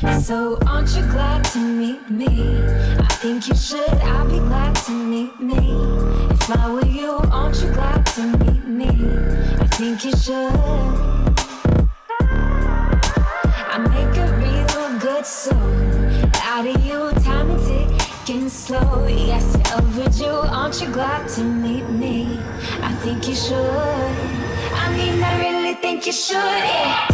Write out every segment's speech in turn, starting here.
So aren't you glad to meet me? I think you should, I'll be glad to meet me. If I were you, aren't you glad to meet me? I think you should. I make a real good soul out of you, time and ticking slow. Yes, you're overdue, aren't you glad to meet me? I think you should. I mean, I really think you should, yeah.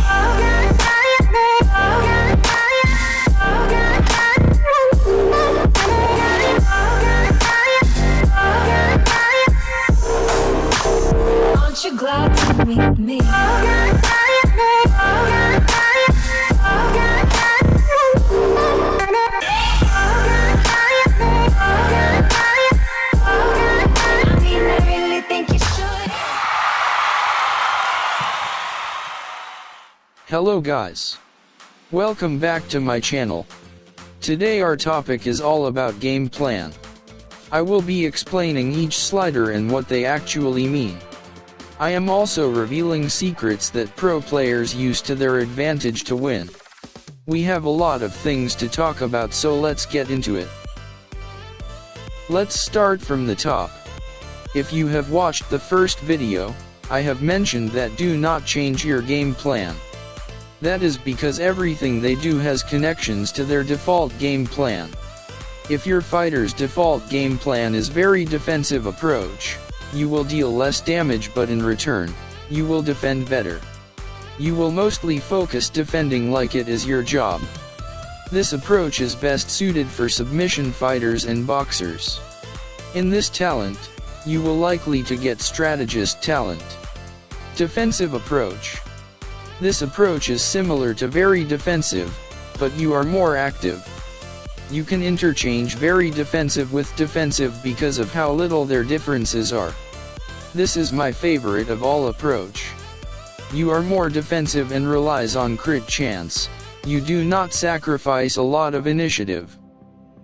Aren't you glad to meet me? Hello guys. Welcome back to my channel. Today our topic is all about game plan. I will be explaining each slider and what they actually mean. I am also revealing secrets that pro players use to their advantage to win. We have a lot of things to talk about, so let's get into it. Let's start from the top. If you have watched the first video, I have mentioned that do not change your game plan. That is because everything they do has connections to their default game plan. If your fighter's default game plan is very defensive approach, you will deal less damage, but in return, you will defend better. You will mostly focus defending like it is your job. This approach is best suited for submission fighters and boxers. In this talent, you will likely to get strategist talent. Defensive approach. This approach is similar to very defensive, but you are more active. You can interchange very defensive with defensive because of how little their differences are. This is my favorite of all approach. You are more defensive and relies on crit chance. You do not sacrifice a lot of initiative.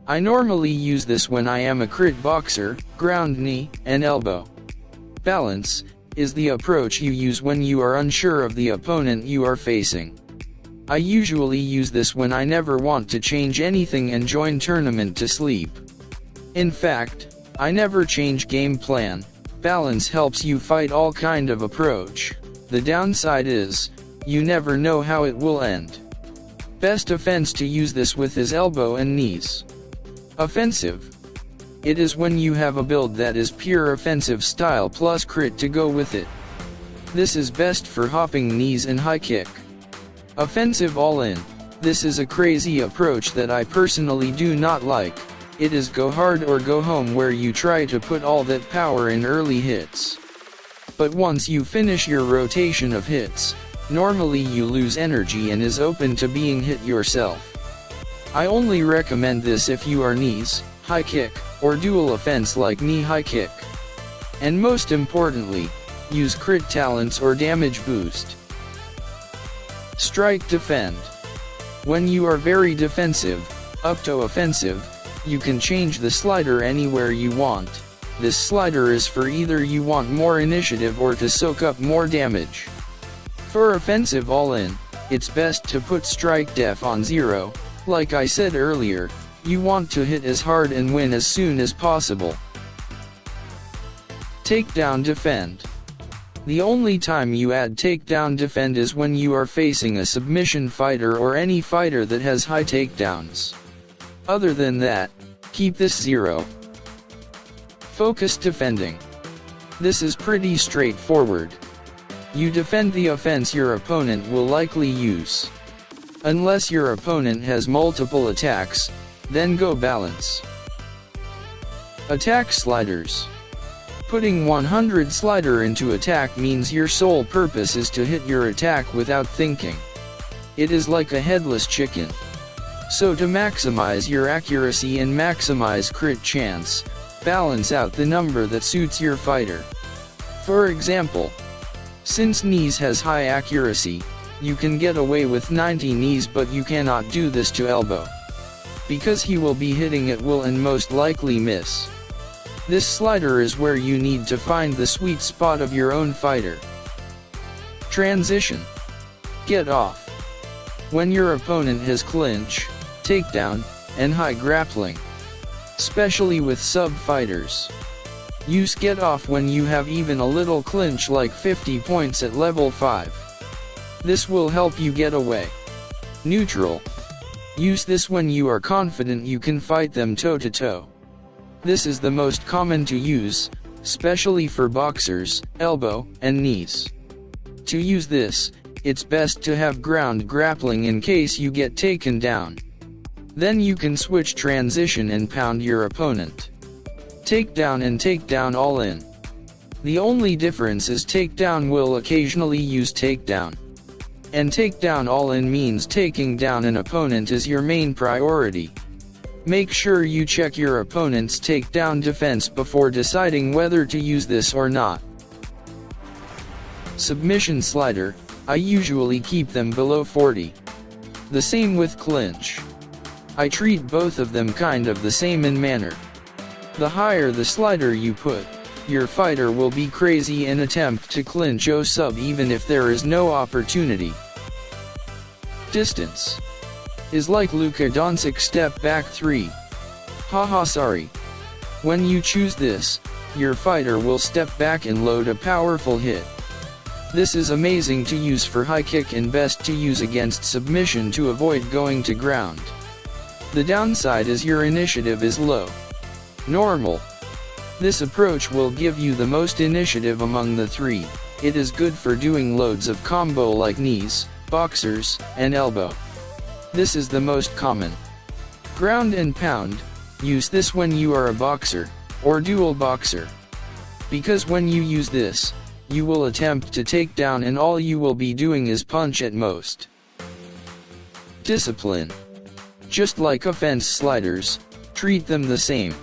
I normally use this when I am a crit boxer, ground knee, and elbow. Balance is the approach you use when you are unsure of the opponent you are facing. I usually use this when I never want to change anything and join tournament to sleep. In fact, I never change game plan. Balance helps you fight all kind of approach. The downside is, you never know how it will end. Best offense to use this with is elbow and knees. Offensive. It is when you have a build that is pure offensive style plus crit to go with it. This is best for hopping knees and high kick. Offensive all in. This is a crazy approach that I personally do not like. It is go hard or go home, where you try to put all that power in early hits. But once you finish your rotation of hits, normally you lose energy and is open to being hit yourself. I only recommend this if you are knees, high kick, or dual offense like knee high kick. And most importantly, use crit talents or damage boost. Strike defend. When you are very defensive, up to offensive, you can change the slider anywhere you want. This slider is for either you want more initiative or to soak up more damage. For offensive all in, it's best to put strike def on 0. Like I said earlier, you want to hit as hard and win as soon as possible. Takedown defend. The only time you add takedown defend is when you are facing a submission fighter or any fighter that has high takedowns. Other than that, keep this 0. Focus defending. This is pretty straightforward. You defend the offense your opponent will likely use. Unless your opponent has multiple attacks, then go balance. Attack sliders. Putting 100 slider into attack means your sole purpose is to hit your attack without thinking. It is like a headless chicken. So to maximize your accuracy and maximize crit chance, balance out the number that suits your fighter. For example, since knees has high accuracy, you can get away with 90 knees, but you cannot do this to elbow. Because he will be hitting it will and most likely miss. This slider is where you need to find the sweet spot of your own fighter. Transition. Get off. when your opponent has clinch, takedown, and high grappling. Especially with sub-fighters. Use get off when you have even a little clinch like 50 points at level 5. This will help you get away. Neutral. Use this when you are confident you can fight them toe-to-toe. This is the most common to use, especially for boxers, elbow, and knees. To use this, it's best to have ground grappling in case you get taken down. Then you can switch transition and pound your opponent. Takedown and takedown all in. The only difference is takedown will occasionally use takedown. And takedown all in means taking down an opponent is your main priority. Make sure you check your opponent's takedown defense before deciding whether to use this or not. Submission slider, I usually keep them below 40. The same with clinch. I treat both of them kind of the same in manner. The higher the slider you put, your fighter will be crazy and attempt to clinch o sub even if there is no opportunity. Distance is like Luka Doncic step back 3. Haha sorry. When you choose this, your fighter will step back and load a powerful hit. This is amazing to use for high kick and best to use against submission to avoid going to ground. The downside is your initiative is low. Normal. This approach will give you the most initiative among the three. It is good for doing loads of combo like knees, boxers, and elbow. This is the most common. Ground and pound, use this when you are a boxer, or dual boxer. Because when you use this, you will attempt to take down and all you will be doing is punch at most. Discipline. Just like offense sliders, treat them the same.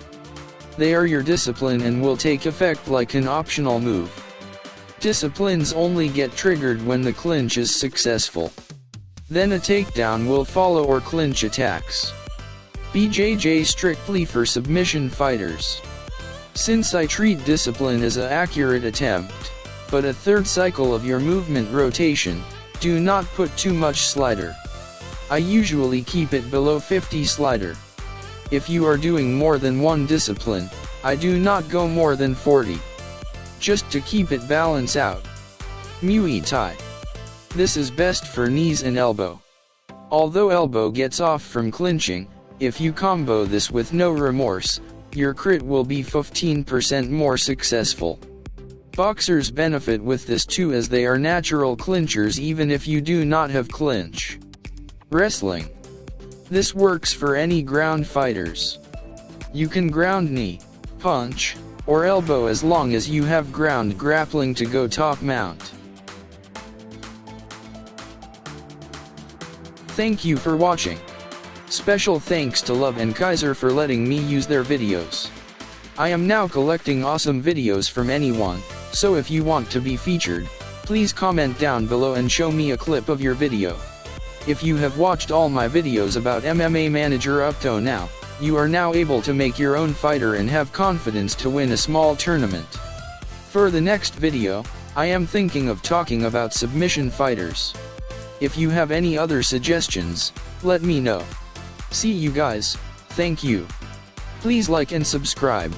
They are your discipline and will take effect like an optional move. Disciplines only get triggered when the clinch is successful. Then a takedown will follow or clinch attacks. BJJ strictly for submission fighters. Since I treat discipline as an accurate attempt, but a third cycle of your movement rotation, do not put too much slider. I usually keep it below 50 slider. If you are doing more than one discipline, I do not go more than 40. Just to keep it balance out. Muay Thai. This is best for knees and elbow. Although elbow gets off from clinching, if you combo this with no remorse, your crit will be 15% more successful. Boxers benefit with this too as they are natural clinchers even if you do not have clinch. Wrestling. This works for any ground fighters. You can ground knee, punch, or elbow as long as you have ground grappling to go top mount. Thank you for watching. Special thanks to Love and Kaiser for letting me use their videos. I am now collecting awesome videos from anyone, so if you want to be featured, please comment down below and show me a clip of your video. If you have watched all my videos about MMA Manager up to now, you are now able to make your own fighter and have confidence to win a small tournament. For the next video, I am thinking of talking about submission fighters. If you have any other suggestions, let me know. See you guys, thank you. Please like and subscribe.